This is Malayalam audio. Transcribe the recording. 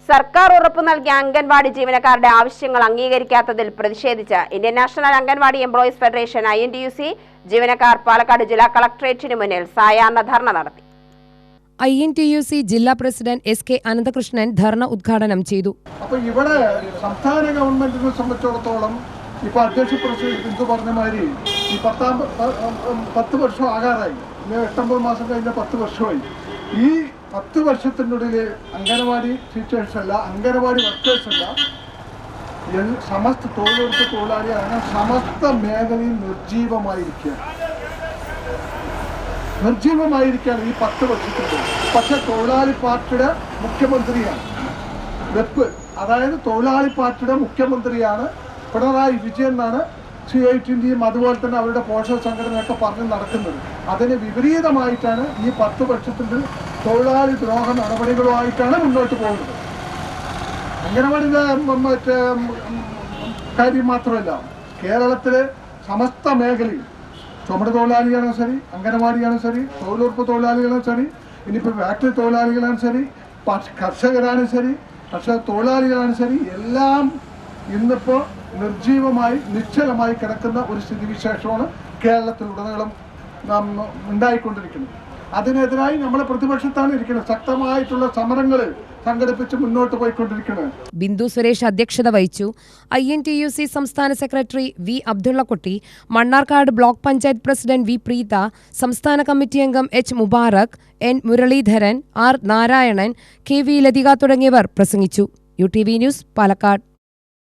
സർക്കാർ ഉറപ്പു നൽകിയ അംഗൻവാടി ജീവനക്കാരുടെ ആവശ്യങ്ങൾ അംഗീകരിക്കാത്തതിൽ പ്രതിഷേധിച്ച് Indian national anganwadi employees federation INTUC ജീവനക്കാർ പാലക്കാട് ജില്ലാ കളക്ടറേറ്റിന് മുന്നിൽ സായാഹ്ന ധർണ നടത്തി. INTUC ജില്ലാ പ്രസിഡന്റ് SK അനന്തകൃഷ്ണൻ ധർണ ഉദ്ഘാടനം ചെയ്തു. അപ്പോൾ ഇവിടെ സംസ്ഥാന ഗവൺമെന്റിനെ സംബന്ധിച്ചിടത്തോളം ഇപ്പോൾ അധ്യക്ഷ പ്രസിഡന്റ് ബിന്ദു പറഞ്ഞ മാതിരി ഈ 10 വർഷം ആകാറായി, 8-9 മാസം കഴിഞ്ഞ 10 വർഷമായി. ഈ 10 വർഷത്തിനുള്ളിൽ അംഗനവാടി ടീച്ചേഴ്സ് അല്ല, അംഗനവാടി വർക്കേഴ്സ് അല്ല, സമസ്ത തൊഴിലുറപ്പ് തൊഴിലാളി അങ്ങനെ സമസ്ത മേഖലയും നിർജീവമായിരിക്കുകയാണ് ഈ 10 വർഷത്തിനുള്ളിൽ. പക്ഷെ തൊഴിലാളി പാർട്ടിയുടെ മുഖ്യമന്ത്രിയാണ് അതായത് തൊഴിലാളി പാർട്ടിയുടെ മുഖ്യമന്ത്രിയാണ് പിണറായി വിജയൻ എന്നാണ് CITയും അതുപോലെ തന്നെ അവരുടെ പോഷക സംഘടനയൊക്കെ പറഞ്ഞ് നടക്കുന്നത്. അതിന് വിപരീതമായിട്ടാണ് ഈ 10 വർഷത്തിൽ തൊഴിലാളി ദ്രോഹ നടപടികളുമായിട്ടാണ് മുന്നോട്ട് പോകുന്നത്. അംഗനവാടിയുടെ കാര്യം മാത്രമല്ല, കേരളത്തിലെ സമസ്ത മേഖലയും ചുമട് തൊഴിലാളികളാണ് ശരി, അംഗനവാടിയാണ് ശരി, തൊഴിലുറപ്പ് തൊഴിലാളികളാണ് ശരി, ഇനിയിപ്പോൾ ഫാക്ടറി തൊഴിലാളികളാണ് ശരി, കർഷകരാണ് ശരി, കർഷക തൊഴിലാളികളാണ് ശരി, എല്ലാം ഇന്നിപ്പോൾ നിർജീവമായി നിശ്ചലമായി കിടക്കുന്ന ഒരു സ്ഥിതിവിശേഷമാണ് കേരളത്തിലുടനീളം നാം ഉണ്ടായിക്കൊണ്ടിരിക്കുന്നത്. അതിനെതിരായി നമ്മളെ പ്രതിപക്ഷത്താണ് ഇരിക്കുന്നത്. ശക്തമായിട്ടുള്ള സമരങ്ങൾ സംഘടിപ്പിച്ച് മുന്നോട്ട് പോയിക്കൊണ്ടിരിക്കുന്നത്. ബിന്ദു സുരേഷ് അധ്യക്ഷത വഹിച്ചു. INTUC സംസ്ഥാന secretary V Abdullakutty, Mannarkkad block panchayat president V Preetha, സംസ്ഥാന കമ്മിറ്റി അംഗം H Mubarak, N Muraleedharan, R Narayanan, KV Lathika തുടങ്ങിയവർ പ്രസംഗിച്ചു. UTV news, Palakkad.